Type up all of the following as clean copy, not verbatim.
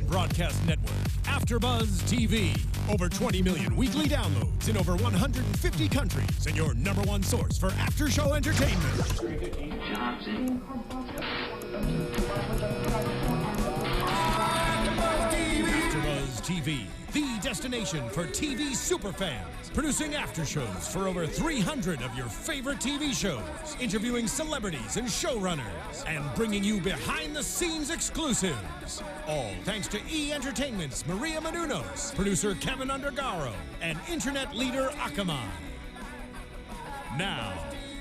broadcast network, AFTERBUZZ TV. Over 20 million weekly downloads in over 150 countries, and your #1 source for after-show entertainment. AFTERBUZZ TV, the destination for TV superfans. Producing aftershows for over 300 of your favorite TV shows, interviewing celebrities and showrunners, and bringing you behind-the-scenes exclusives. All thanks to E! Entertainment's Maria Menounos, producer Kevin Undergaro, and internet leader Akamai. Now,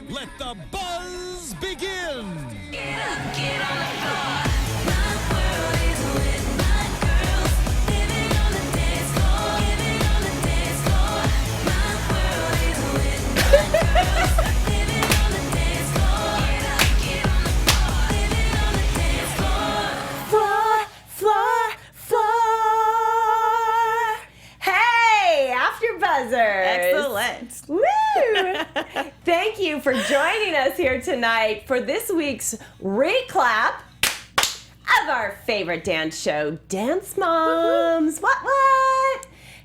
let the buzz begin! Get up, get on the floor. My world is with my girls. Living on the dance floor. Living on the dance floor. My world is with my girls. Living on the dance floor. Get up, get on the floor. Living on the dance floor. Floor. Hey, AfterBuzzers. Excellent. Woo! Thank you for joining us here tonight for this week's recap of our favorite dance show, Dance Moms. What?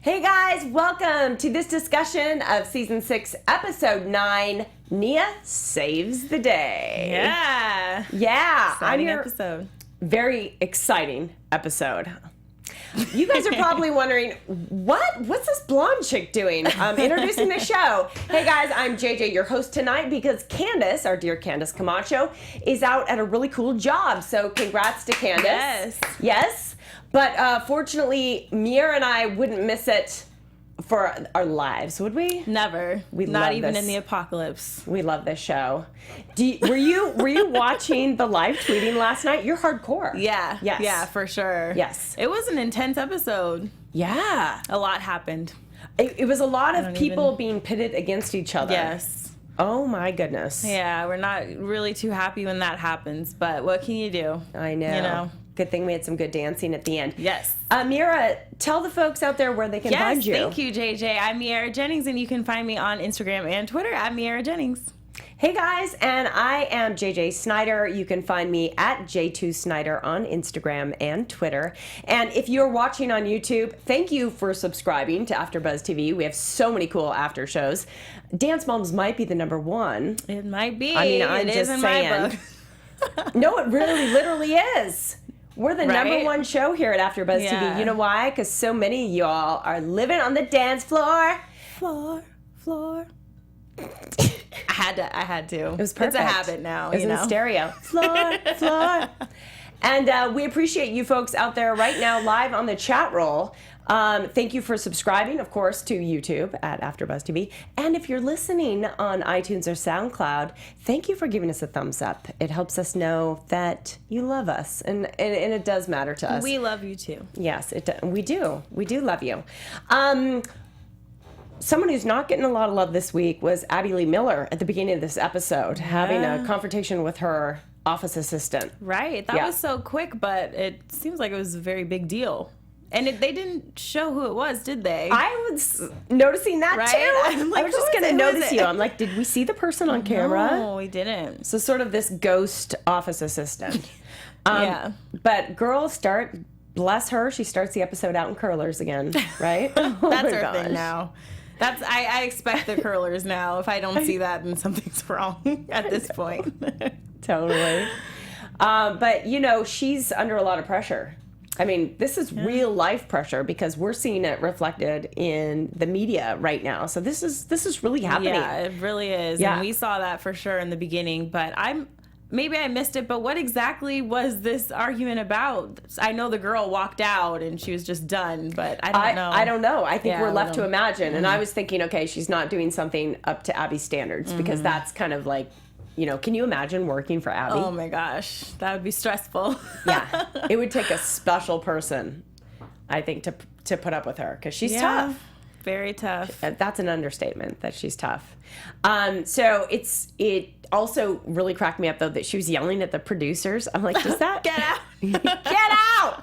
Hey guys, welcome to this discussion of Season 6, Episode 9, Nia Saves the Day. Yeah. Yeah. Exciting I'm your episode. very exciting episode. You guys are probably wondering, what's this blonde chick doing? Introducing the show. Hey guys, I'm JJ, your host tonight, because Candace, our dear Candace Camacho, is out at a really cool job. So congrats to Candace. Yes. But fortunately, Miaira and I wouldn't miss it for our lives, would we? Never. We Not love even this. in the apocalypse. We love this show. Were you watching the live tweeting last night? You're hardcore. Yeah. Yes. Yeah, for sure. Yes. It was an intense episode. Yeah. A lot happened. It was a lot of don't people even- being pitted against each other. Yes. Oh my goodness. Yeah, we're not really too happy when that happens, but what can you do? I know. You know. Good thing we had some good dancing at the end. Yes. Miaira, tell the folks out there where they can find you. Yes, thank you, JJ. I'm Miaira Jennings, and you can find me on Instagram and Twitter at Miaira Jennings. Hey guys, and I am JJ Snyder. You can find me at J2Snyder on Instagram and Twitter. And if you're watching on YouTube, thank you for subscribing to AfterBuzz TV. We have so many cool after shows. Dance Moms might be the #1. It might be. I mean, I'm It just is in saying. my book. No, it really literally is. We're the Right? #1 show here at AfterBuzz Yeah. TV. You know why? Because so many of y'all are living on the dance floor. Floor. I had to. It was perfect. It's a habit now, It's you in know. stereo. Floor. And we appreciate you folks out there right now live on the chat roll. Thank you for subscribing, of course, to YouTube at AfterBuzz TV. And if you're listening on iTunes or SoundCloud, thank you for giving us a thumbs up. It helps us know that you love us, and it does matter to us. We love you too. Yes, we do. We do love you. Someone who's not getting a lot of love this week was Abby Lee Miller at the beginning of this episode, having a confrontation with her office assistant. Right. That Yeah. was so quick, but it seems like it was a very big deal. And they didn't show who it was, did they? I was noticing that Right? too. I'm like, I was just who is going to it? Who is notice it? you. I'm like, did we see the person on camera? No, we didn't. So sort of this ghost office assistant. Yeah. But bless her, she starts the episode out in curlers again, right? Oh That's my our gosh. thing now. I expect the curlers now. If I don't see that, then something's wrong at this point. Totally. But, she's under a lot of pressure. I mean, this is real life pressure because we're seeing it reflected in the media right now. So this is really happening. Yeah, it really is. Yeah. And we saw that for sure in the beginning, but maybe I missed it, but what exactly was this argument about? I know the girl walked out and she was just done, but I don't know. I don't know. I think Yeah, we're I left to don't- imagine. And I was thinking, okay, she's not doing something up to Abby's standards because that's kind of like, can you imagine working for Abby? Oh my gosh, that would be stressful. Yeah. It would take a special person, I think, to put up with her because she's tough. Very tough. That's an understatement that she's tough. So it also really cracked me up though that she was yelling at the producers. I'm like, does that Get out! get out?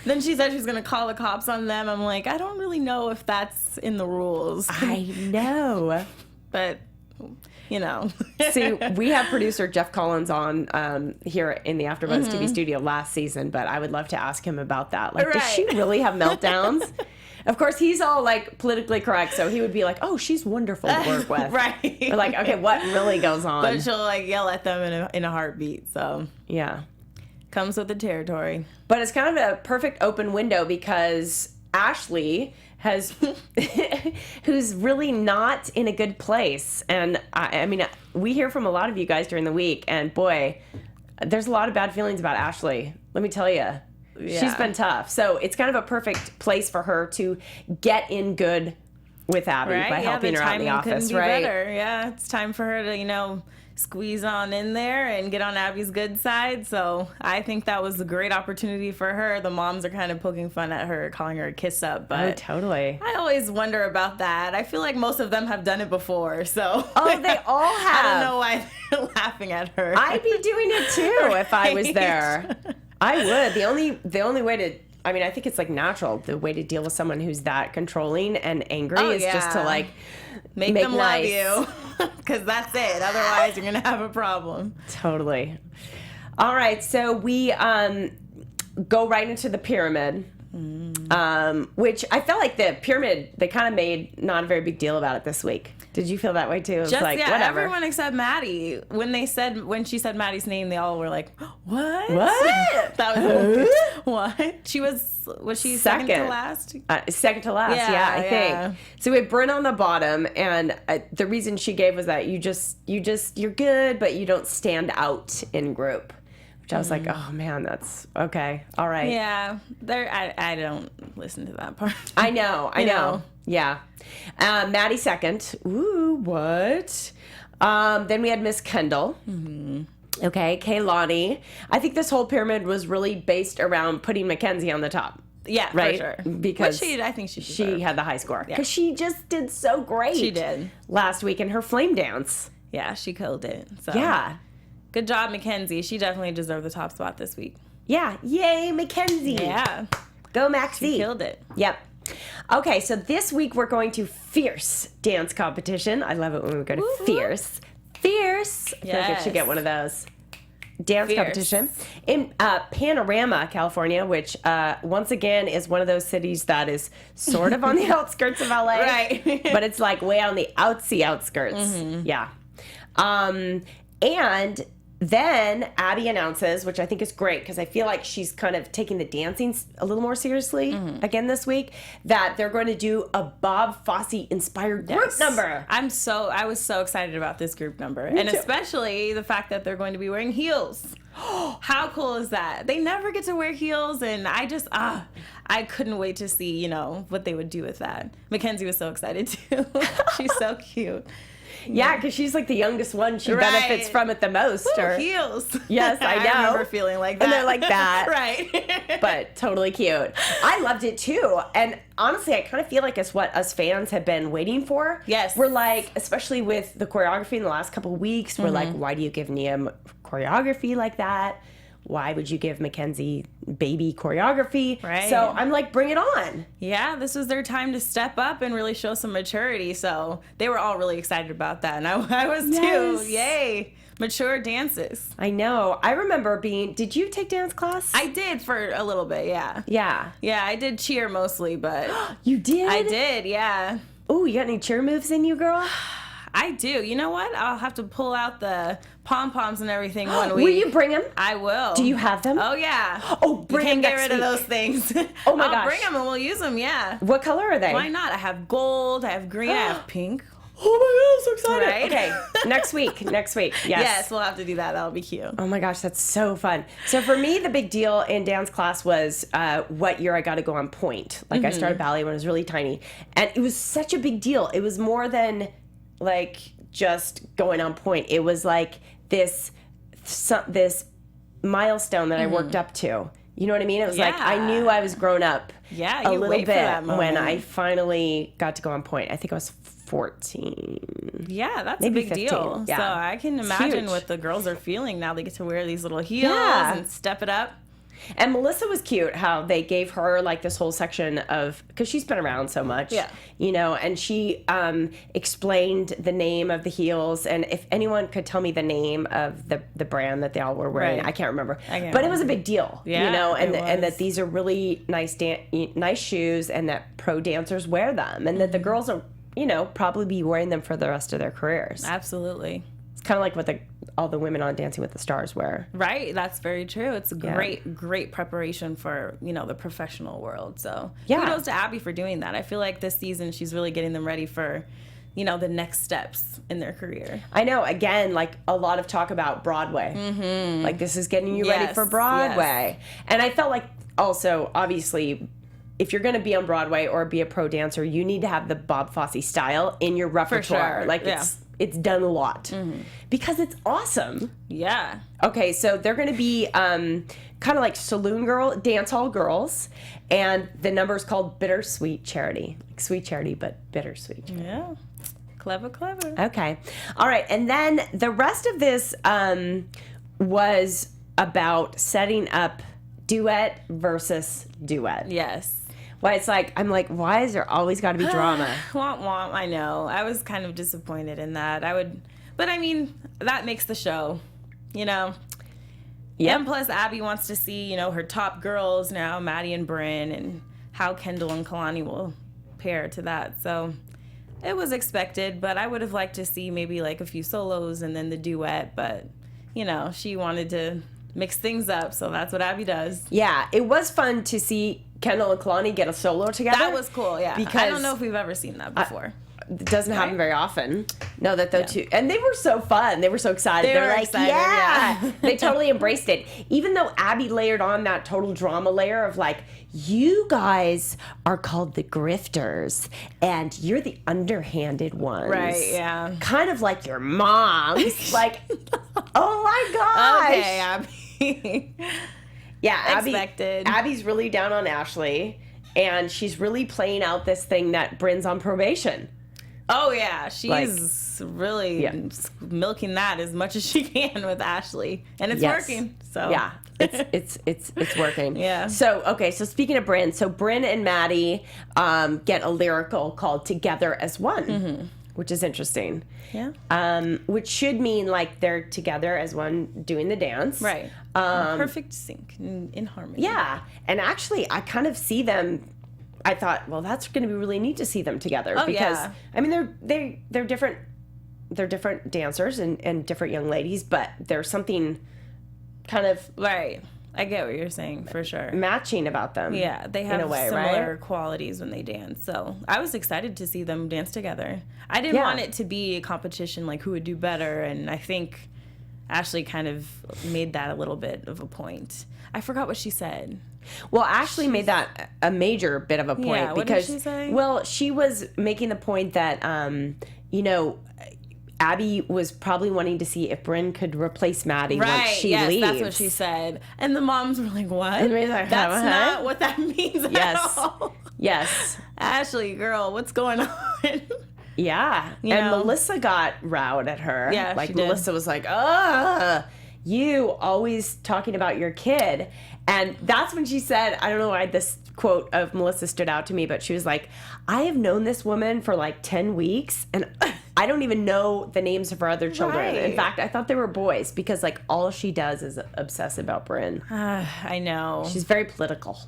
Then she said she was going to call the cops on them. I'm like, I don't really know if that's in the rules. I know. But you know. See, we have producer Jeff Collins on here in the AfterBuzz TV studio last season, but I would love to ask him about that. Like, does she really have meltdowns? Of course, he's all like politically correct, so he would be like, "Oh, she's wonderful to work with." Right. We're like, okay, what really goes on? But she'll like yell at them in a heartbeat. So Yeah. comes with the territory. But it's kind of a perfect open window because Ashley has, who's really not in a good place. And I mean, we hear from a lot of you guys during the week, and boy, there's a lot of bad feelings about Ashley. Let me tell you. She's Yeah. been tough. So it's kind of a perfect place for her to get in good with Abby by helping the her out in the timing couldn't office, be right? better. Yeah, it's time for her to, squeeze on in there and get on Abby's good side. So I think that was a great opportunity for her. The moms are kind of poking fun at her, calling her a kiss up, but Oh, totally. I always wonder about that. I feel like most of them have done it before, so Oh, they all have. I don't know why they're laughing at her. I'd be doing it too if I was Right. there. I would. The only way to, I mean, I think it's like natural. The way to deal with someone who's that controlling and angry Oh, is just to yeah. like make them nice. love you, because that's it. Otherwise, you're gonna have a problem. Totally. All right, so we go right into the pyramid, which I felt like the pyramid, they kind of made not a very big deal about it this week. Did you feel that way too? It was Just like, yeah, whatever. everyone except Maddie. When she said Maddie's name, they all were like, "What? What? That was what? She was she second to Second. last? Second to last, Yeah, I yeah. think. So we have Brynn on the bottom, and the reason she gave was that you're good, but you don't stand out in group. Which I was like, oh man, that's okay, all right. Yeah, I don't listen to that part. I know. You know. Yeah. Maddie second. Ooh, what? Then we had Miss Kendall. Okay, Kaylani. I think this whole pyramid was really based around putting Mackenzie on the top. Yeah, Right? for sure. Because I think she She had the high score. Because she just did so great. She did. Last week in her flame dance. Yeah, she killed it. So Yeah. good job, Mackenzie. She definitely deserved the top spot this week. Yeah. Yay, Mackenzie. Yeah, Go Maxie. killed it. Yep. Okay, so this week we're going to Fierce Dance Competition. I love it when we go to Woo-hoo. Fierce. Fierce. I feel like I should Yes. get one of those. Dance Fierce. competition in Panorama, California, which once again is one of those cities that is sort of on the outskirts of LA, Right. but it's like way on the outskirts. Yeah. And then Abby announces, which I think is great because I feel like she's kind of taking the dancing a little more seriously again this week, that they're going to do a Bob Fosse inspired group Yes. number. I was so excited about this group number, and too. especially the fact that they're going to be wearing heels. How cool is that? They never get to wear heels, and I couldn't wait to see, what they would do with that. Mackenzie was so excited too. She's so cute. Yeah, because she's like the youngest one. She Right. benefits from it the most. Ooh, or- heels. Yes, I know. remember feeling like that. And they're like that. Right. But totally cute. I loved it too. And honestly, I kind of feel like it's what us fans have been waiting for. Yes. We're like, especially with the choreography in the last couple of weeks, we're like, why do you give Nia choreography like that? Why would you give Mackenzie baby choreography? Right. So I'm like, bring it on. Yeah, this was their time to step up and really show some maturity. So they were all really excited about that. And I was Yes. too. Yay. Mature dances. I know. I remember did you take dance class? I did for a little bit, yeah. Yeah. Yeah, I did cheer mostly, but You did? I did, yeah. Oh, you got any cheer moves in you, girl? I do. You know what? I'll have to pull out the pom-poms and everything one week. Will you bring them? I will. Do you have them? Oh, yeah. Oh, You bring can't them get next rid of week. those things. Oh my I'll gosh. bring them and we'll use them, yeah. What color are they? Why not? I have gold, I have green, I have pink. Oh my god, I'm so excited. Right? Okay, next week. Yes. Yes, we'll have to do that. That'll be cute. Oh my gosh, that's so fun. So for me, the big deal in dance class was what year I got to go on point. Like I started ballet when I was really tiny. And it was such a big deal. It was more than like just going on point. It was like this milestone that I worked up to. You know what I mean? It was like I Yeah. knew I was grown up Yeah, a you little wait for bit that when moment. I finally got to go on point. I think I was 14. Yeah, that's Maybe a big 15, deal. yeah. So I can It's imagine huge. what the girls are feeling now. They get to wear these little heels Yeah. and step it up. And Melissa was cute how they gave her like this whole section of, because she's been around so much, Yeah. you know, and she explained the name of the heels. And if anyone could tell me the name of the brand that they all were wearing, Right. I can't remember. can't But it was a big deal, Yeah, you know, and, it and that was. these are really nice shoes and that pro dancers wear them and that the girls are, you know, probably be wearing them for the rest of their careers. Absolutely. It's kind of like what all the women on Dancing with the Stars wear. Right, that's very true. It's a great preparation for, you know, the professional world. So Yeah. kudos to Abby for doing that. I feel like this season she's really getting them ready for, you know, the next steps in their career. I know, again, like a lot of talk about Broadway. Like this is getting you ready Yes, for Broadway. And I felt like also, obviously, if you're going to be on Broadway or be a pro dancer, you need to have the Bob Fosse style in your repertoire. sure, Like yeah. it's done a lot because it's awesome. Yeah. Okay, so they're going to be kind of like saloon girl, dance hall girls, and the number is called Bittersweet Charity. Like sweet charity, but bittersweet. Yeah. Clever. Okay. All right. And then the rest of this was about setting up duet versus duet. Yes. Why it's like, I'm like, why is there always got to be drama? Womp womp. I know. I was kind of disappointed in that. But I mean, that makes the show, you know. Yep. And plus, Abby wants to see, you know, her top girls now, Maddie and Brynn, and how Kendall and Kalani will pair to that. So it was expected, but I would have liked to see maybe like a few solos and then the duet. But, you know, she wanted to mix things up, so that's what Abby does. Yeah. It was fun to see Kendall and Kalani get a solo together. That was cool, yeah. Because I don't know if we've ever seen that before. it doesn't happen Right? very often. No, that the two, and they were so fun. They were so excited. They They're were like, excited, yeah. yeah. They totally embraced it. Even though Abby layered on that total drama layer of like, you guys are called the grifters, and you're the underhanded ones. Right, yeah. Kind of like your moms. Like, oh my gosh. Okay, Abby. Yeah, Expected. Abby's really down on Ashley, and she's really playing out this thing that Brynn's on probation. Oh yeah, she's really Yeah. milking that as much as she can with Ashley, and it's Yes. working. So Yeah, it's working. Yeah. So okay, so speaking of Brynn, so Brynn and Maddie get a lyrical called "Together as One," which is interesting. yeah, Which should mean like they're together as one doing the dance. right. Perfect sync in harmony. Yeah, and actually, I kind of see them. I thought, well, that's going to be really neat to see them together Oh, because yeah. I mean they're different. They're different dancers and different young ladies, but there's something kind of Right. I get what you're saying for sure. matching about them. Yeah, they have in a way, similar right? qualities when they dance. So I was excited to see them dance together. I didn't Yeah. want it to be a competition like who would do better, and I think Ashley kind of made that a little bit of a point. I forgot what she said. Well, Ashley made that a major bit of a point Yeah, what did because she say? well, she was making the point that you know, Abby was probably wanting to see if Brynn could replace Maddie once she yes, leaves. that's what she said. And the moms were like, what? And we were like, That's what? not what that means Yes. at all. Yes. Ashley, girl, what's going on? Yeah. You and know? Melissa got riled at her. Yeah, Like she did. Melissa was like, you always talking about your kid. And that's when she said, I don't know why this quote of Melissa stood out to me, but she was like, I have known this woman for like 10 weeks and I don't even know the names of her other children. In Right. fact, I thought they were boys because like all she does is obsess about Brynn. I know. She's very political.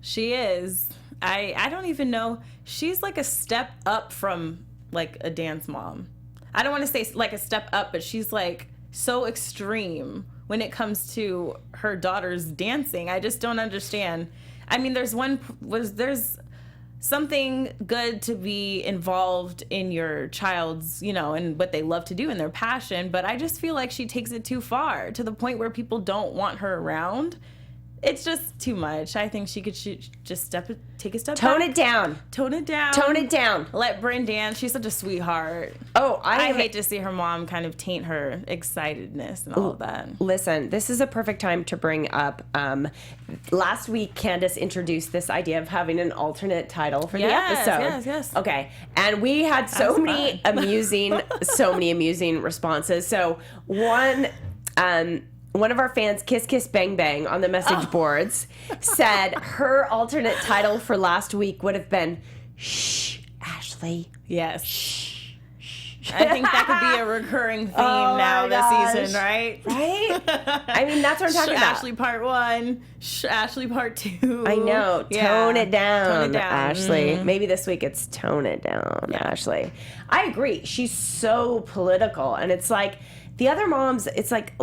She is. I don't even know. She's like a step up from like a dance mom. I don't want to say like a step up, but she's like so extreme when it comes to her daughter's dancing. I just don't understand. I mean, there's something good to be involved in your child's, you know, and what they love to do and their passion, but I just feel like she takes it too far to the point where people don't want her around. It's just too much. I think she could just take a step Tone back. it down. Tone it down. Tone it down. Let Brynn dance. She's such a sweetheart. Oh, I hate to see her mom kind of taint her excitedness and all of that. Listen, this is a perfect time to bring up. Last week, Candace introduced this idea of having an alternate title for Yes, the episode. yes, yes. Okay, and we had so was many fun. amusing responses. So one one of our fans, Kiss Kiss Bang Bang, on the message boards said her alternate title for last week would have been Shh, Ashley. Yes. I think that could be a recurring theme now this season, right? Right? I mean, that's what I'm talking about. Ashley part 1, Ashley part 2. I know. Yeah. Tone it down, Tone it down. Ashley. Maybe this week it's tone it down, Ashley. I agree. She's so political. And it's like, the other moms, it's like,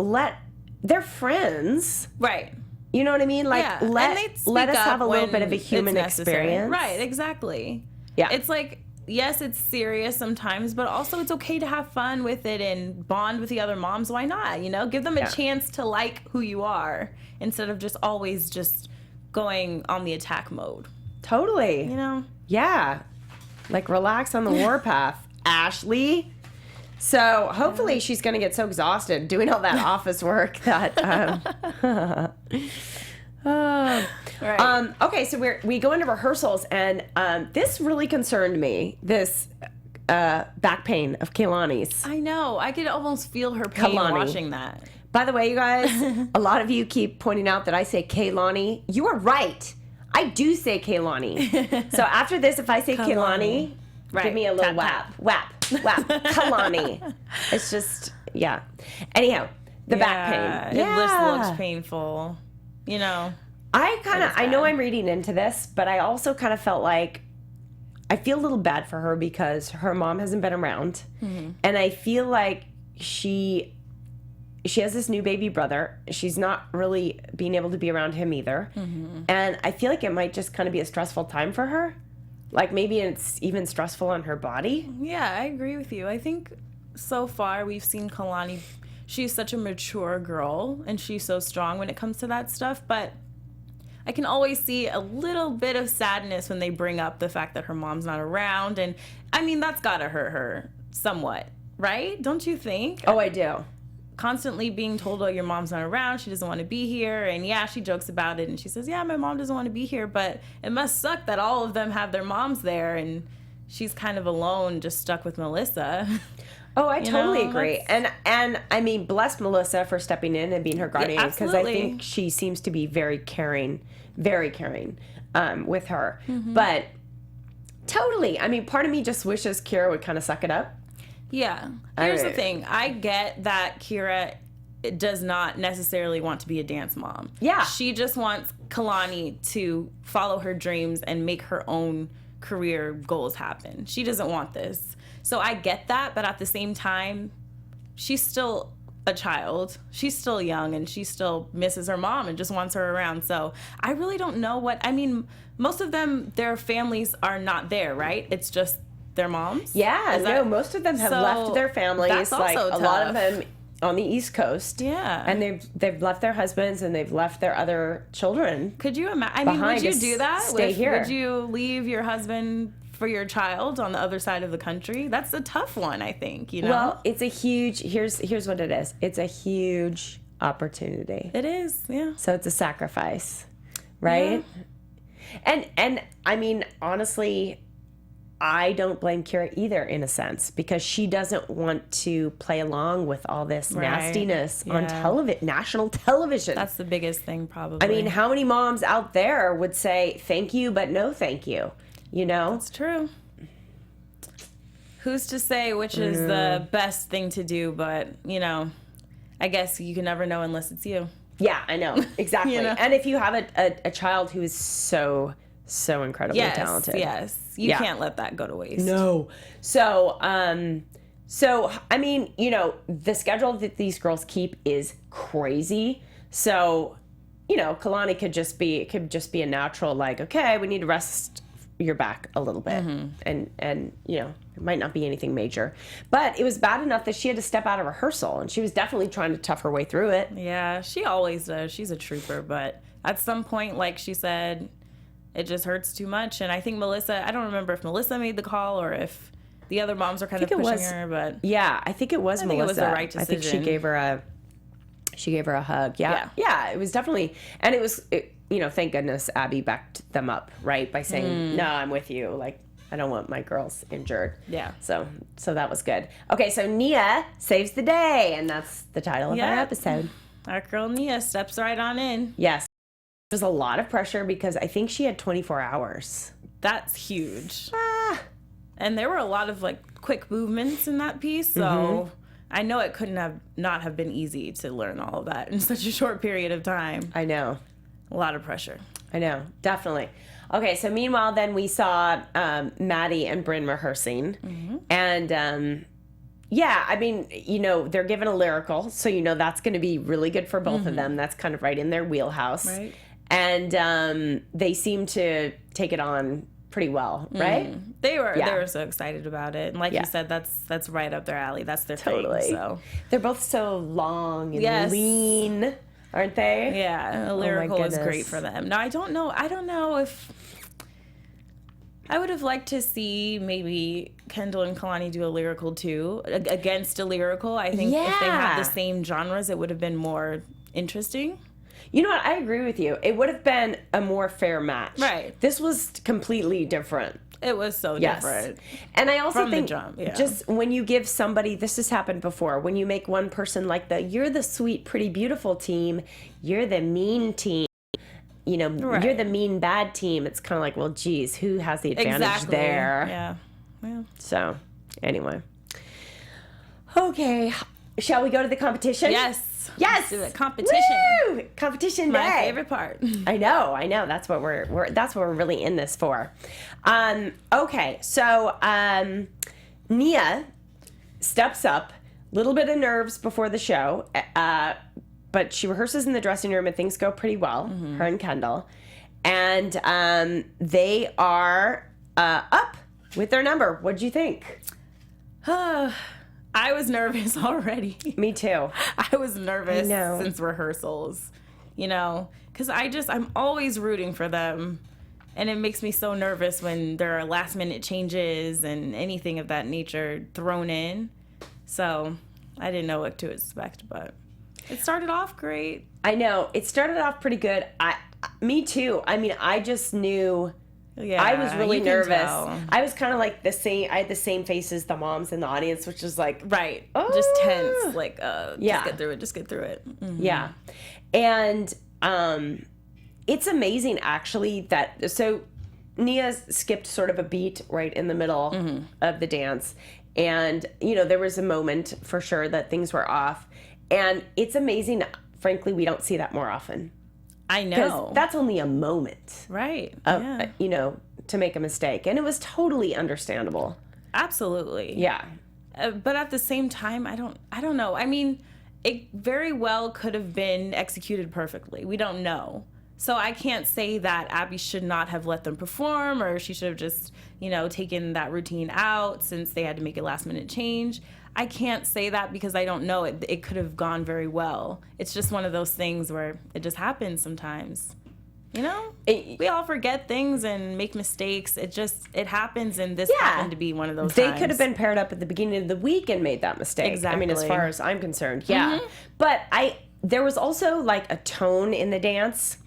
they're friends. Right. You know what I mean? Like, And they let us speak have a up little when bit of a it's human necessary. experience. Right, exactly. Yeah. It's like, yes, it's serious sometimes, but also it's okay to have fun with it and bond with the other moms. Why not? You know, give them a chance to like who you are instead of just always just going on the attack mode. Totally. You know? Yeah. Like, relax on the warpath, Ashley. So hopefully she's going to get so exhausted doing all that office work that. Right. Okay, so we go into rehearsals, and this really concerned me. This back pain of Kaylani's. I know. I could almost feel her pain Kalani. watching that. By the way, you guys, a lot of you keep pointing out that I say Kaylani. You are right. I do say Kaylani. So after this, if I say Kaylani, Right. give me a little Tap, whap. Kalani. It's just, yeah. Anyhow, the back pain. It just looks painful. You know. I know I'm reading into this, but I also kind of felt like I feel a little bad for her because her mom hasn't been around. Mm-hmm. And I feel like she has this new baby brother. She's not really being able to be around him either. Mm-hmm. And I feel like it might just kind of be a stressful time for her. Like, maybe it's even stressful on her body. Yeah, I agree with you. I think so far we've seen Kalani. She's such a mature girl, and she's so strong when it comes to that stuff. But I can always see a little bit of sadness when they bring up the fact that her mom's not around. And, I mean, that's got to hurt her somewhat, right? Don't you think? Oh, I do. Constantly being told, oh, your mom's not around, she doesn't want to be here. And yeah, she jokes about it and she says, yeah, my mom doesn't want to be here, but it must suck that all of them have their moms there and she's kind of alone, just stuck with Melissa. Oh, I totally know, agree. And I mean, bless Melissa for stepping in and being her guardian, because I absolutely. think she seems to be very caring with her. Mm-hmm. But totally, I mean, part of me just wishes Kira would kind of suck it up. Yeah. Here's the thing. I get that Kira does not necessarily want to be a dance mom. Yeah. She just wants Kalani to follow her dreams and make her own career goals happen. She doesn't want this. So I get that, but at the same time, she's still a child. She's still young and she still misses her mom and just wants her around. So I really don't know most of them, their families are not there, right? It's just their moms? Yeah, most of them have left their families. That's like also a lot of tough. them on the East Coast. Yeah. And they've left their husbands and they've left their other children. Could you imagine? I mean, behind would you to do that? stay here. Would you leave your husband for your child on the other side of the country? That's a tough one, I think, you know? Well, it's a huge, here's what it is. It's a huge opportunity. It is, yeah. So it's a sacrifice, right? Yeah. And I mean, honestly, I don't blame Kira either, in a sense, because she doesn't want to play along with all this nastiness on national television. That's the biggest thing, probably. I mean, how many moms out there would say thank you, but no thank you? You know? It's true. Who's to say which is the best thing to do, but, you know, I guess you can never know unless it's you. Yeah, I know. Exactly. You know? And if you have a child who is so incredibly talented. Yes. You can't let that go to waste. No. So I mean, you know, the schedule that these girls keep is crazy. So, you know, Kalani could just be a natural, like, okay, we need to rest your back a little bit. Mm-hmm. And you know, it might not be anything major. But it was bad enough that she had to step out of rehearsal, and she was definitely trying to tough her way through it. Yeah, she always does. She's a trooper, but at some point, like she said, it just hurts too much. And I think Melissa, I don't remember if Melissa made the call or if the other moms are kind of pushing her, but yeah, I think it was Melissa. I think it was the right decision. I think she gave her a hug. Yeah, it was definitely, and you know, thank goodness Abby backed them up, right, by saying, no, I'm with you. Like, I don't want my girls injured. Yeah. So that was good. Okay, so Nia saves the day, and that's the title of our episode. Our girl Nia steps right on in. Yes. It was a lot of pressure because I think she had 24 hours. That's huge. And there were a lot of like quick movements in that piece, so I know it couldn't not have been easy to learn all of that in such a short period of time. I know. A lot of pressure. I know, definitely. Okay, so meanwhile, then we saw Maddie and Brynn rehearsing. And yeah, I mean, they're given a lyrical, so that's going to be really good for both of them. That's kind of right in their wheelhouse. Right. And they seem to take it on pretty well, right? They were so excited about it. And like you said, that's right up their alley. That's their thing. So they're both so long and lean, aren't they? Yeah, a lyrical is great for them. Now I don't know if I would have liked to see maybe Kendall and Kalani do a lyrical too against a lyrical. I think if they had the same genres, it would have been more interesting. You know what? I agree with you. It would have been a more fair match. Right. This was completely different. It was so different. And I also From the think jump, just when you give somebody, this has happened before, when you make one person like you're the sweet, pretty, beautiful team, you're the mean team, you're the mean, bad team. It's kind of like, well, geez, who has the advantage there? Yeah. So, anyway. Okay. Shall we go to the competition? Yes. Yes. Let's do it. Competition. Woo! Competition day. My favorite part. I know. That's what that's what we're really in this for. Okay, so Nia steps up, little bit of nerves before the show, but she rehearses in the dressing room and things go pretty well. Her and Kendall, and they are up with their number. What'd you think? I was nervous already. Me too. I was nervous I know. since rehearsals, because I'm always rooting for them. And it makes me so nervous when there are last minute changes and anything of that nature thrown in. So I didn't know what to expect, but it started off great. I know. It started off pretty good. Me too. I mean, I just knew... Yeah, I was really you can nervous. tell. I was kind of like the same. I had the same face as the moms in the audience, which is like just tense. Like, just get through it. Just get through it. Mm-hmm. Yeah, and it's amazing actually that Nia skipped sort of a beat right in the middle of the dance, and there was a moment for sure that things were off, and it's amazing. Frankly, we don't see that more often. I know. Because that's only a moment. Right. To make a mistake. And it was totally understandable. Absolutely. Yeah. But at the same time, I don't know. I mean, it very well could have been executed perfectly. We don't know. So I can't say that Abby should not have let them perform, or she should have just, taken that routine out since they had to make a last minute change. I can't say that because I don't know. It could have gone very well. It's just one of those things where it just happens sometimes. We all forget things and make mistakes. It happens, and this happened to be one of those They times. could have been paired up at the beginning of the week and made that mistake. Exactly. I mean, as far as I'm concerned, yeah. But there was also like a tone in the dance.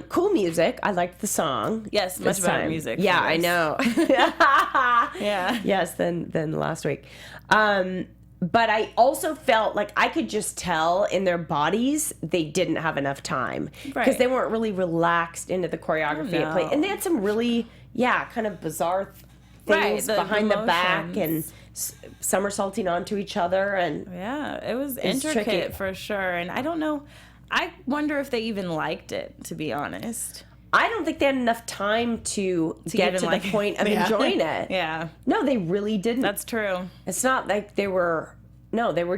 Cool music. I liked the song. Yes, much better music. Yeah, I know. Yeah. Yes, than last week. But I also felt like I could just tell in their bodies they didn't have enough time because they weren't really relaxed into the choreography of play, and they had some really kind of bizarre things behind the back and somersaulting onto each other, and it was intricate tricky. for sure. And I don't know. I wonder if they even liked it, to be honest. I don't think they had enough time to get to the point of enjoying it. Yeah. No, they really didn't. That's true. It's not like they were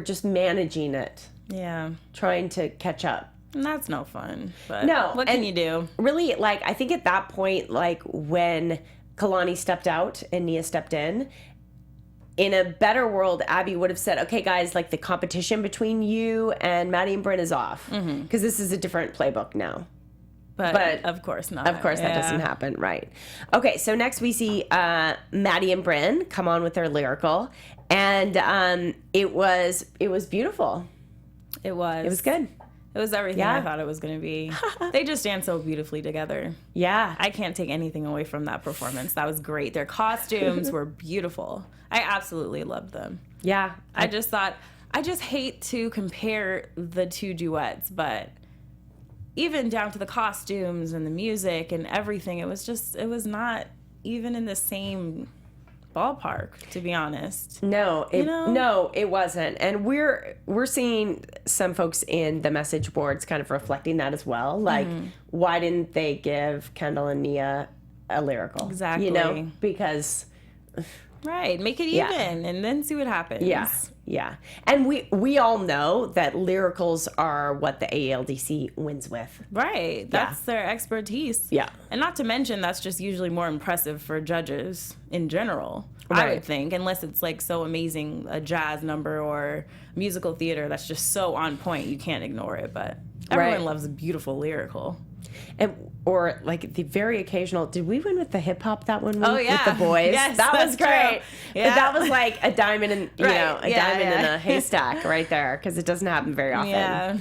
just managing it. Yeah. Trying to catch up. And that's no fun. But No. what can you do? Really, I think at that point, when Kalani stepped out and Nia stepped in a better world, Abby would have said, okay, guys, the competition between you and Maddie and Brynn is off. Because this is a different playbook now. But of course not. Of course, that doesn't happen, right? Okay, so next we see Maddie and Brynn come on with their lyrical, and it was beautiful. It was. It was good. It was everything I thought it was going to be. They just danced so beautifully together. Yeah. I can't take anything away from that performance. That was great. Their costumes were beautiful. I absolutely loved them. Yeah. I just thought, I just hate to compare the two duets, but even down to the costumes and the music and everything, it was not even in the same ballpark, to be honest. No, it wasn't. And we're seeing some folks in the message boards kind of reflecting that as well. Like, why didn't they give Kendall and Nia a lyrical? Exactly. You know, because... Right, make it even and then see what happens. Yeah. And we all know that lyricals are what the ALDC wins with. Right, that's their expertise. Yeah. And not to mention, that's just usually more impressive for judges in general, I Right. would think, unless it's like so amazing, a jazz number or musical theater that's just so on point, you can't ignore it. But everyone Right. loves a beautiful lyrical. Or like the very occasional, did we win with the hip hop that one week Oh, yeah. with the boys? Yes, that was that's true. great. Yeah. But that was like a diamond in Right. diamond in Yeah. a haystack right there, because it doesn't happen very often. Yeah.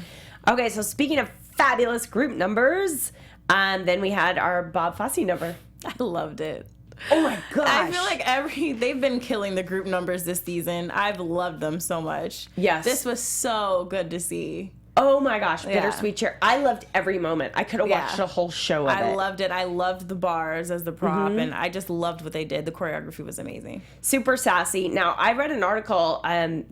Okay, so speaking of fabulous group numbers, then we had our Bob Fosse number. I loved it. Oh my gosh. I feel like they've been killing the group numbers this season. I've loved them so much. Yes. This was so good to see. Oh my gosh, Yeah. Bittersweet Chair. I loved every moment. I could have Yeah. watched a whole show of I it. loved it. I loved the bars as the prop, and I just loved what they did. The choreography was amazing. Super sassy. Now, I read an article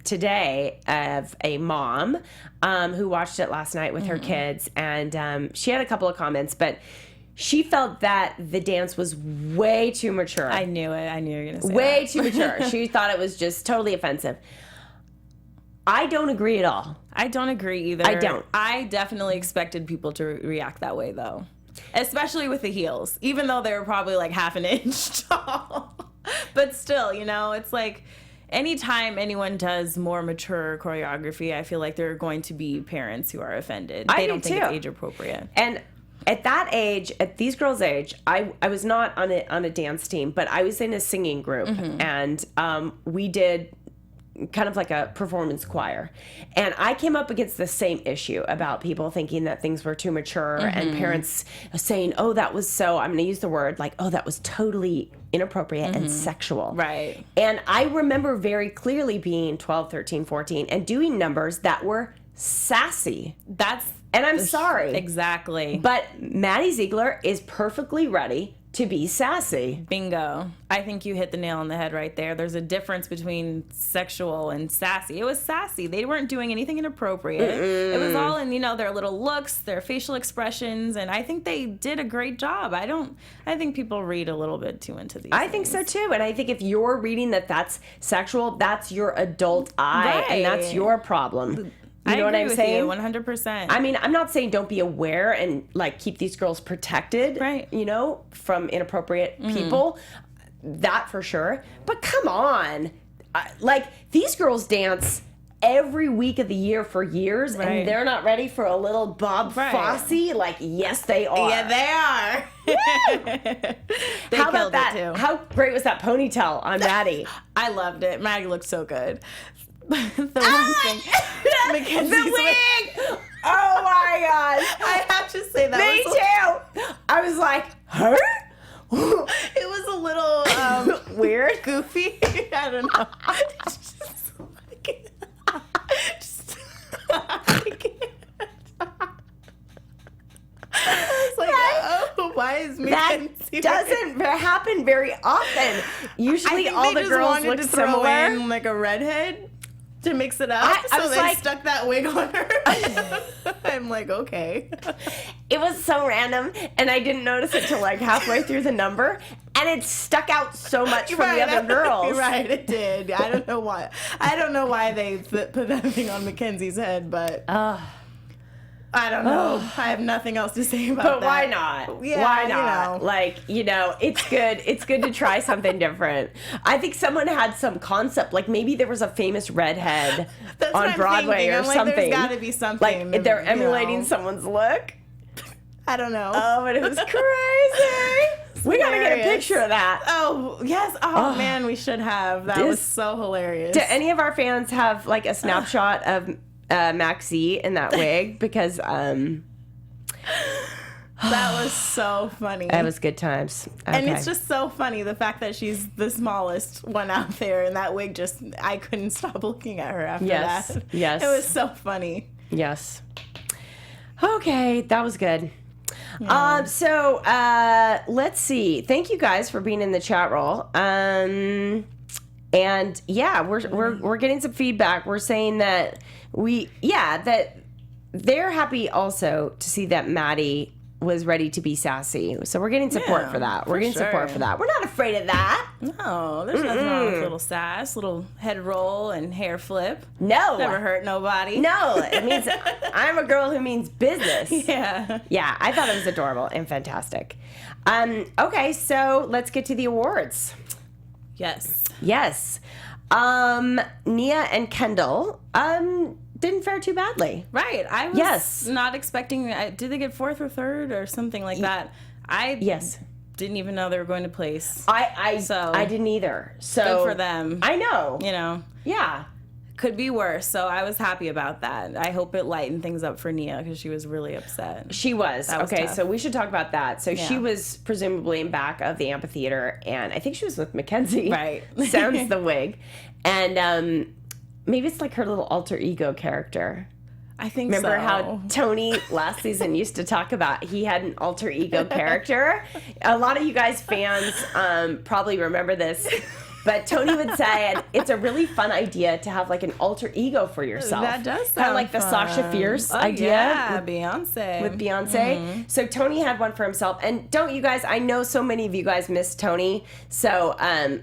today of a mom who watched it last night with her kids, and she had a couple of comments, but she felt that the dance was way too mature. I knew it. I knew you were going to say Way that. too mature. She thought it was just totally offensive. I don't agree at all. I don't agree either. I don't. I definitely expected people to react that way, though. Especially with the heels, even though they were probably like half an inch tall. But still, it's like anytime anyone does more mature choreography, I feel like there are going to be parents who are offended. I They do don't think too. it's age appropriate. And at that age, at these girls' age, I was not on a dance team, but I was in a singing group, and we did kind of like a performance choir. And I came up against the same issue about people thinking that things were too mature and parents saying, oh, that was so, I'm going to use the word like, oh, that was totally inappropriate and sexual. Right. And I remember very clearly being 12, 13, 14 and doing numbers that were sassy. And I'm sorry. Exactly. But Maddie Ziegler is perfectly ready to be sassy. Bingo. I think you hit the nail on the head right there. There's a difference between sexual and sassy. It was sassy. They weren't doing anything inappropriate. It was all in, their little looks, their facial expressions, and I think they did a great job. I think people read a little bit too into these I think so too. And I think if you're reading that that's sexual, that's your adult eye and that's Right. your problem. You know what I'm saying? 100%. I mean, I'm not saying don't be aware and like keep these girls protected, Right. From inappropriate people. That for sure. But come on. Like these girls dance every week of the year for years Right. and they're not ready for a little Bob Right. Fosse? Like, yes, they are. Yeah, they are. They How about killed that? it too. How great was that ponytail on Maddie? I loved it. Maddie looked so good. The one thing, Mackenzie's The wig! Oh my gosh. I have to say that Me was too. I was like, her? it was a little Weird. goofy. I don't know. It's just like, I was like, oh, why is That Mackenzie doesn't happen very often. I Usually think all they the just girls wanted look to throw similar. in like a redhead to mix it up, I so was they like- stuck that wig on her. I'm like, okay. It was so random, and I didn't notice it till like halfway through the number, and it stuck out so much from the other girls. Right, it did. I don't know why. I don't know why they put that thing on Mackenzie's head, but I don't know. I have nothing else to say about But that. why not? Yeah, why you not? know. Like, it's good. It's good to try something different. I think someone had some concept, like maybe there was a famous redhead That's what on I'm Broadway thinking. or I'm like, something. there's got to be something. Like they're you emulating know. someone's look. I don't know. Oh, but it was crazy. We gotta get a hilarious. picture of that. Oh, yes. Oh, man, we should have. That was so hilarious. Do any of our fans have like a snapshot of Maxie in that wig? Because That was so funny. That was good times. And Okay. it's just so funny, the fact that she's the smallest one out there, and that wig just, I couldn't stop looking at her after Yes, that. yes. It was so funny. Yes. Okay, that was good. So let's see. Thank you guys for being in the chat roll. And yeah, we're getting some feedback. We're saying that that they're happy also to see that Maddie was ready to be sassy. So we're getting support for that. We're getting support for that. We're not afraid of that. No, there's nothing wrong with little sass, little head roll and hair flip. No. Never hurt nobody. No, it means I'm a girl who means business. Yeah. Yeah, I thought it was adorable and fantastic. Okay, so let's get to the awards. Yes. Yes. Nia and Kendall didn't fare too badly. Right. I was Yes. not expecting, did they get fourth or third or something like that? I Yes. didn't even know they were going to place. I didn't either. So Good for them. I know. You know, Yeah. could be worse. So I was happy about that. I hope it lightened things up for Nia because she was really upset. She was. was Okay, tough. so we should talk about that. So she Yeah. was presumably in back of the amphitheater, and I think she was with Mackenzie. Right. Sounds the wig. And maybe it's like her little alter ego character. I think Remember so. how Tony last season used to talk about he had an alter ego character? A lot of you guys fans probably remember this. But Tony would say, and it's a really fun idea to have like an alter ego for yourself. That does Kind sound of like the fun. Sasha Fierce Oh, idea. Yeah, Beyonce. With Beyonce. So Tony had one for himself. And don't you guys, I know so many of you guys miss Tony. So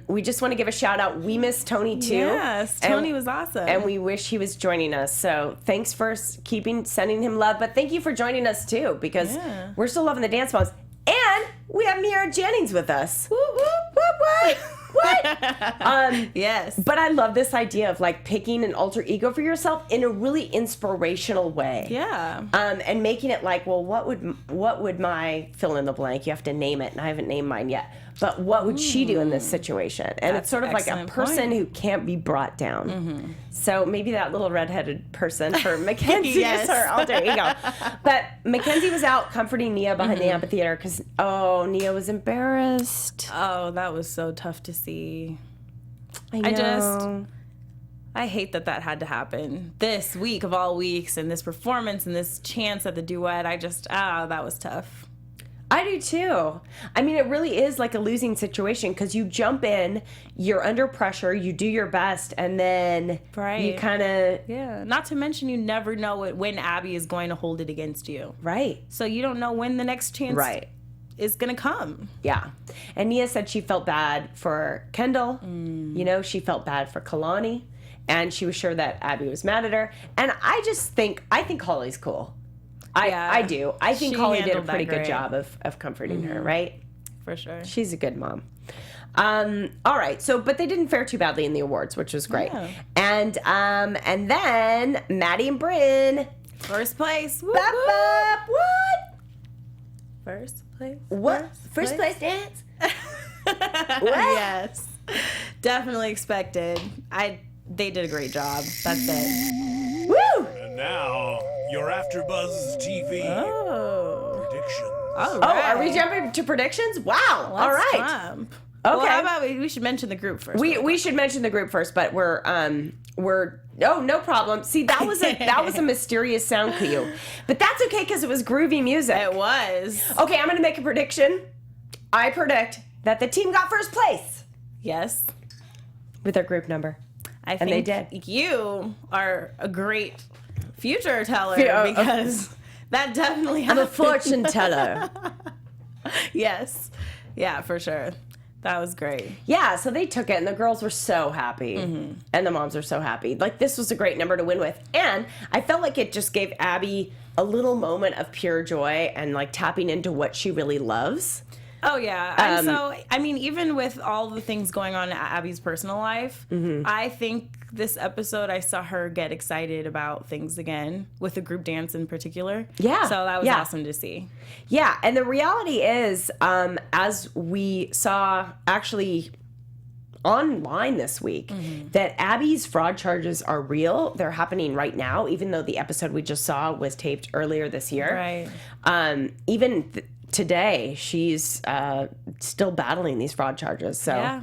we just want to give a shout out. We miss Tony too. Yes, Tony was awesome. And we wish he was joining us. So thanks for sending him love. But thank you for joining us too, because we're still loving the Dance Moms. And we have Miaira Jennings with us. Whoop, whoop, whoop, what? What? Yes. But I love this idea of like picking an alter ego for yourself in a really inspirational way. Yeah. And making it like, well, what would my fill in the blank? You have to name it, and I haven't named mine yet. But what would she do in this situation? And it's sort of like a excellent person point. who can't be brought down. So maybe that little redheaded person for Mackenzie Yes. is her alter ego. But Mackenzie was out comforting Nia behind the amphitheater because, Nia was embarrassed. Oh, that was so tough to see. I I hate that had to happen this week of all weeks, and this performance and this chance at the duet. That was tough. I do too. I mean, it really is like a losing situation because you jump in, you're under pressure, you do your best, and then Right. you kind of... Yeah. Not to mention, you never know when Abby is going to hold it against you. Right. So you don't know when the next chance is going to come. Yeah. And Nia said she felt bad for Kendall. You know, she felt bad for Kalani. And she was sure that Abby was mad at her. And I think Holly's cool. I do. I think She Holly did a handled that pretty good great. job of comforting her, right? For sure. She's a good mom. All right. So, but they didn't fare too badly in the awards, which was great. Yeah. And then Maddie and Brynn. First place. Whoop, Bop, whoop. bop. What? First place. What? First place dance? Yes. Definitely expected. They did a great job. That's it. Woo! And now, your AFTERBUZZ TV Oh. predictions. All Oh, right. are we jumping to predictions? Wow. All Let's right. jump. Okay. Well, how about we should mention the group first. We should mention the group first, but we're no problem. See, that was a mysterious sound cue. But that's okay because it was groovy music. It was. Okay, I'm going to make a prediction. I predict that the team got first place Yes. with their group number. I And they think did. you are a great future teller Yeah, because that definitely I'm a happened. fortune teller. Yes. Yeah, for sure. That was great. Yeah, so they took it, and the girls were so happy, and the moms were so happy. Like, this was a great number to win with, and I felt like it just gave Abby a little moment of pure joy and, like, tapping into what she really loves. Oh, yeah. I mean, even with all the things going on in Abby's personal life, I think this episode I saw her get excited about things again, with the group dance in particular. Yeah. So that was Yeah. awesome to see. Yeah, and the reality is, as we saw actually online this week, that Abby's fraud charges are real. They're happening right now, even though the episode we just saw was taped earlier this year. Right. today she's still battling these fraud charges. So, Yeah.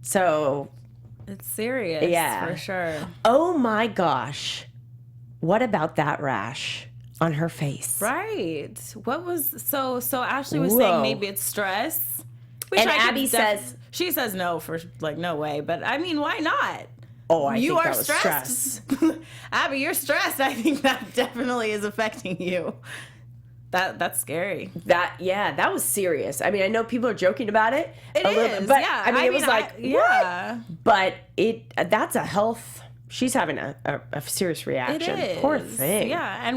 so It's serious. Yeah. For sure. oh my gosh, what about that rash on her face? Right. What was so Ashley was Whoa. saying maybe it's stress. Which And I could Abby says- she says no for like no way, but I mean why not? Oh, I you think are that was stressed. stress. Abby, you're stressed. I think that definitely is affecting you. That's scary. That was serious. I mean, I know people are joking about it. It a little is, bit, but yeah. I mean, it was like, yeah. what? But that's a health. She's having a serious It reaction. is. Poor thing. Yeah, and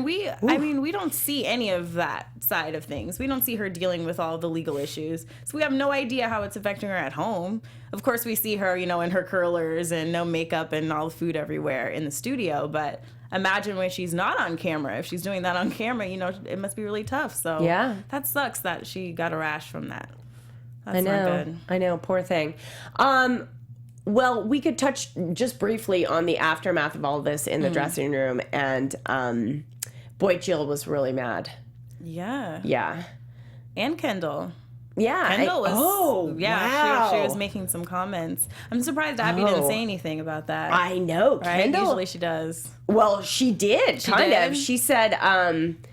I mean, we don't see any of that side of things. We don't see her dealing with all the legal issues. So we have no idea how it's affecting her at home. Of course, we see her, in her curlers and no makeup and all the food everywhere in the studio. But imagine when she's not on camera. If she's doing that on camera, it must be really tough. So Yeah. that sucks that she got a rash from that. That's I know. not good. I know. Poor thing. Well, we could touch just briefly on the aftermath of all this in the dressing room, and boy, Jill was really mad. Yeah. Yeah. And Kendall. Yeah. Kendall was. wow. She was making some comments. I'm surprised Abby didn't say anything about that. I know. right? Kendall. Usually she does. Well, she did, kind did? of. She said,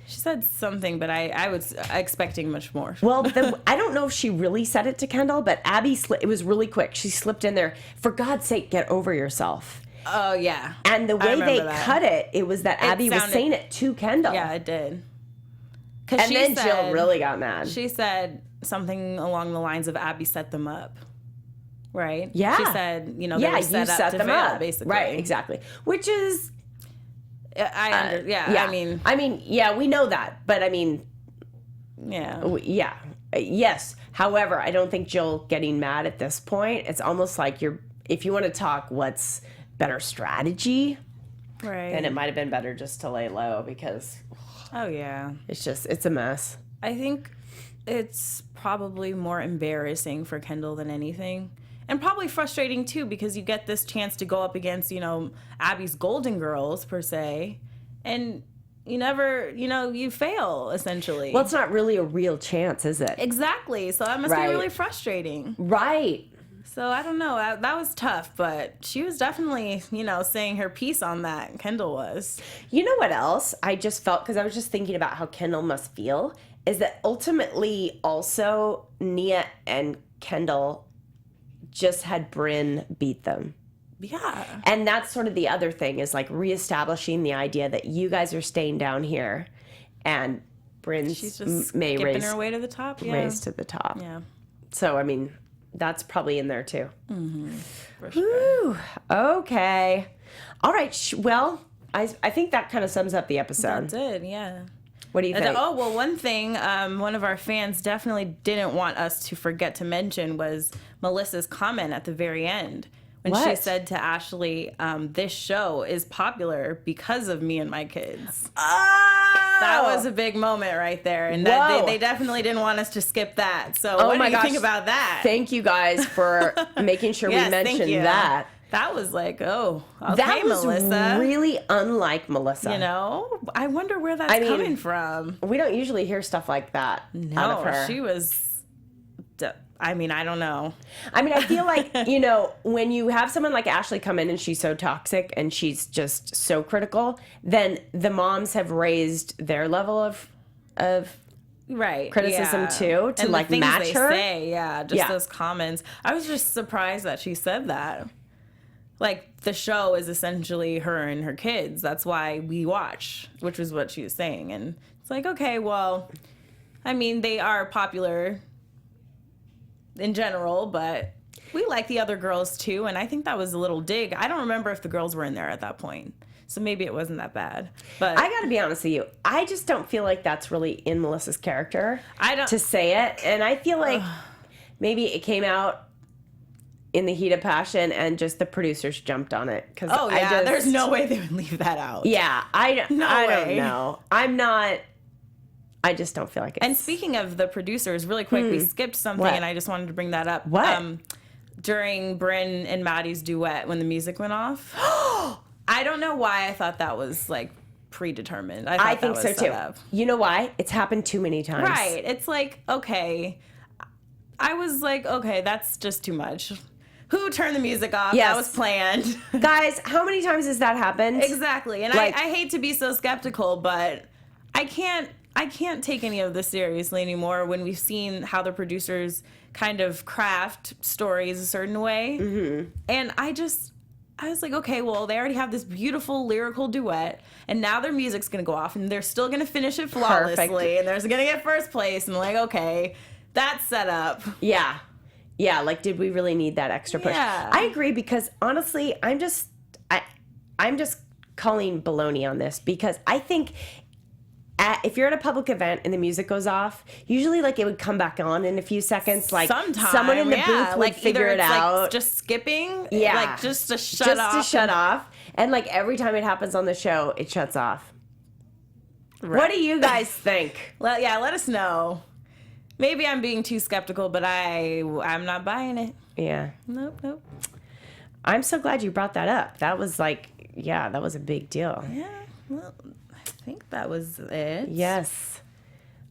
She said something, but I was expecting much more. well, I don't know if she really said it to Kendall, but Abby, it was really quick. She slipped in there, for God's sake, get over yourself. Oh yeah. And the I way they remember that. cut it was that Abby was sounded- saying it to Kendall. Yeah, it did. And then Jill really got mad. She said something along the lines of Abby set them up. Right? Yeah. She said, they yeah, were you set up set to them fail, up. basically. Right, exactly. Which is... I mean, yeah, we know that. But I mean, yeah. yeah. Yes. However, I don't think Jill getting mad at this point, it's almost like if you want to talk what's better strategy, Right. then it might have been better just to lay low, because Oh yeah. it's a mess. I think it's probably more embarrassing for Kendall than anything. And probably frustrating too, because you get this chance to go up against, Abby's Golden Girls per se, and you never, you fail essentially. Well, it's not really a real chance, is it? Exactly. So that must Right. be really frustrating. Right. So I don't know. That was tough, but she was definitely, saying her piece on that. Kendall was. You know what else I just felt, because I was just thinking about how Kendall must feel, is that ultimately also Nia and Kendall just had Brynn beat them. Yeah. And that's sort of the other thing, is like reestablishing the idea that you guys are staying down here and Brynn's She's just may skipping raise her way to the top. Yeah. raise to the top. Yeah. So, I mean, that's probably in there too. For sure. Whew. Okay. All right. Well, I think that kind of sums up the episode. That did, yeah. What do you think? Oh, well, one thing one of our fans definitely didn't want us to forget to mention was Melissa's comment at the very end. When she What? said to Ashley, this show is popular because of me and my kids. Oh! That was a big moment right there. And Whoa. that they definitely didn't want us to skip that. So what do you think about that? Thank you guys for making sure Yes, we thank mentioned you. that. That was like, okay, That was Melissa. really unlike Melissa. I wonder where that's coming from. We don't usually hear stuff like that out of her. She was. I don't know. I mean, I feel like, when you have someone like Ashley come in and she's so toxic and she's just so critical, then the moms have raised their level of Right. criticism yeah. too, to and like the things match they her. Say, just Yeah. those comments. I was just surprised that she said that. Like, the show is essentially her and her kids. That's why we watch, which is what she was saying. And it's like, okay, well, they are popular in general, but we like the other girls too. And I think that was a little dig. I don't remember if the girls were in there at that point. So maybe it wasn't that bad. But I got to be honest with you. I just don't feel like that's really in Melissa's character to say it. And I feel like maybe it came out in the heat of passion and just the producers jumped on it. There's no way they would leave that out. Yeah, I don't way. know. I just don't feel like it. And speaking of the producers, really quick, we skipped something, What? and I just wanted to bring that up. What? During Brynn and Maddie's duet, when the music went off, I don't know why I thought that was like predetermined. I thought think that so was too. set up. You know why? It's happened too many times. Right. It's like, okay. I was like, okay, that's just too much. Who turned the music off? Yes. That was planned. Guys, how many times has that happened? Exactly. And Like- I hate to be so skeptical, but I can't take any of this seriously anymore when we've seen how the producers kind of craft stories a certain way. Mm-hmm. And I was like, okay, well, they already have this beautiful lyrical duet, and now their music's going to go off, and they're still going to finish it flawlessly, Perfect. and they're going to get first place, and like, okay, that's set up. Yeah. Yeah, like, did we really need that extra push? Yeah. I agree, because honestly, I'm just calling baloney on this, because I think if you're at a public event and the music goes off, usually like it would come back on in a few seconds. Like Sometime, someone in the booth would like figure either it it's out. like just skipping, Yeah. like just to shut off. And like every time it happens on the show, it shuts off. Right. What do you guys think? Let us know. Maybe I'm being too skeptical, but I'm not buying it. Yeah. Nope. I'm so glad you brought that up. That was like, yeah, that was a big deal. Yeah, well, I think that was it. Yes.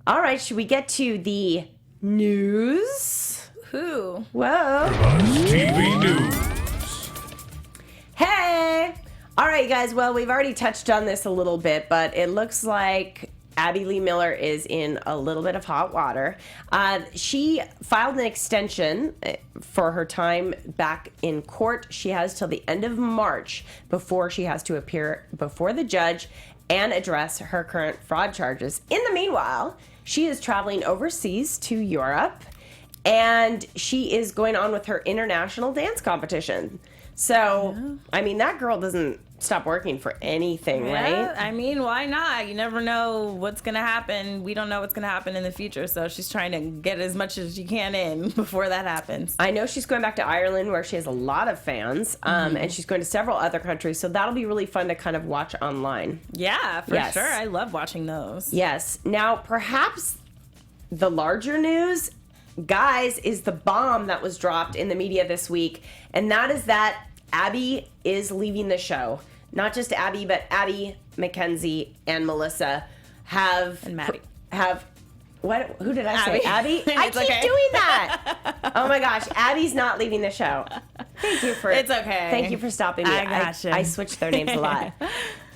All right, should we get to the news? Who? Whoa. TV News. Hey! All right, guys. Well, we've already touched on this a little bit, but it looks like Abby Lee Miller is in a little bit of hot water. She filed an extension for her time back in court. She has till the end of March before she has to appear before the judge and address her current fraud charges. In the meanwhile, she is traveling overseas to Europe, and she is going on with her international dance competition. So, I mean, that girl doesn't stop working for anything, Yeah, right? I mean, why not? You never know what's going to happen. We don't know what's going to happen in the future, so she's trying to get as much as she can in before that happens. I know she's going back to Ireland, where she has a lot of fans, and she's going to several other countries, so that'll be really fun to kind of watch online. Yeah, for Yes. sure. I love watching those. Yes. Now, perhaps the larger news, guys, is the bomb that was dropped in the media this week, and that is that Abby is leaving the show. Not just Abby, but Abby, Mackenzie, and Melissa And Maddie. What? Who did I say? Abby. Abby? I It's keep okay. doing that. Oh my gosh, Abby's not leaving the show. Thank you for. It's okay. Thank you for stopping me. I gotcha. I switched their names a lot.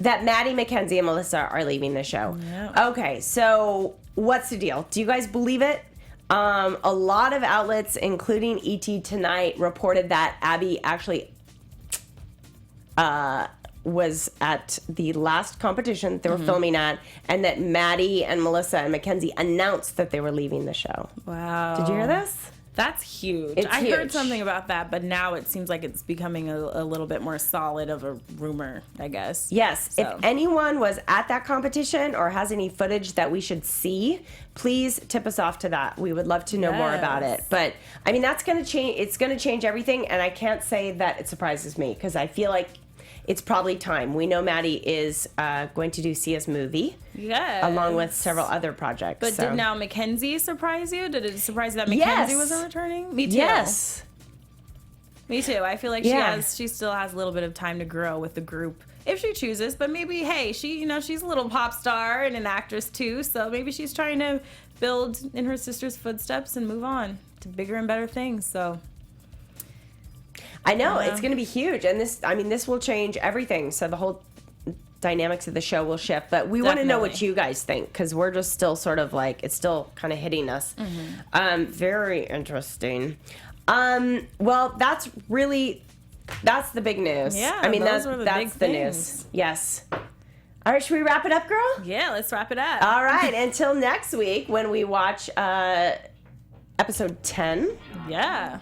That Maddie, Mackenzie, and Melissa are leaving the show. Yeah. Okay, so what's the deal? Do you guys believe it? A lot of outlets, including ET Tonight, reported that Abby actually was at the last competition that they were filming at, and that Maddie and Melissa and Mackenzie announced that they were leaving the show. Wow. Did you hear this? That's huge. It's I huge. heard something about that, but now it seems like it's becoming a little bit more solid of a rumor, I guess. Yes. So. If anyone was at that competition or has any footage that we should see, please tip us off to that. We would love to know more about it. Yes. But I mean, that's going to change. It's going to change everything. And I can't say that it surprises me, because I feel like it's probably time. We know Maddie is going to do Sia's movie, Yes. along with several other projects. But so. did now Mackenzie surprise you? Did it surprise you that Mackenzie Yes. wasn't returning? Me too. Yes. Me too. I feel like Yeah. she still has a little bit of time to grow with the group if she chooses. But maybe, hey, she's a little pop star and an actress too. So maybe she's trying to build in her sister's footsteps and move on to bigger and better things. So I know, Yeah. it's going to be huge. And this will change everything. So the whole dynamics of the show will shift. But we want to know what Definitely. you guys think, because we're just still sort of like, it's still kind of hitting us. Very interesting. Well, that's the big news. Yeah, I mean, those were the that's big the news. things. Yes. All right, should we wrap it up, girl? yeah, let's wrap it up. All right, until next week when we watch episode 10. Yeah.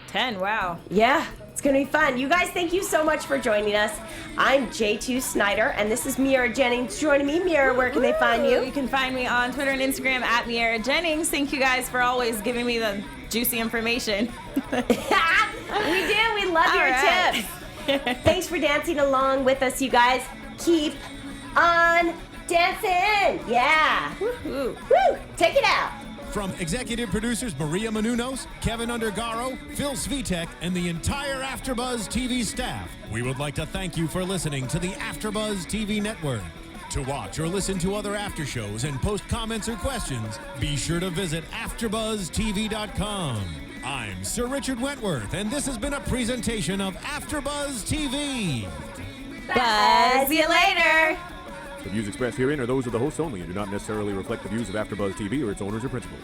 10, wow. Yeah, it's going to be fun. You guys, thank you so much for joining us. I'm J2 Snyder, and this is Miaira Jennings joining me. Miaira, where can they find You you? can find me on Twitter and Instagram at Miaira Jennings. Thank you guys for always giving me the juicy information. We do. We love All your right. tips. Thanks for dancing along with us, you guys. Keep on dancing. Yeah. Woo. Woo. Take it out. From executive producers Maria Menounos, Kevin Undergaro, Phil Svitek, and the entire AfterBuzz TV staff, we would like to thank you for listening to the AfterBuzz TV network. To watch or listen to other after shows and post comments or questions, be sure to visit AfterBuzzTV.com. I'm Sir Richard Wentworth, and this has been a presentation of AfterBuzz TV. Buzz you later. The views expressed herein are those of the hosts only and do not necessarily reflect the views of AfterBuzz TV or its owners or principals.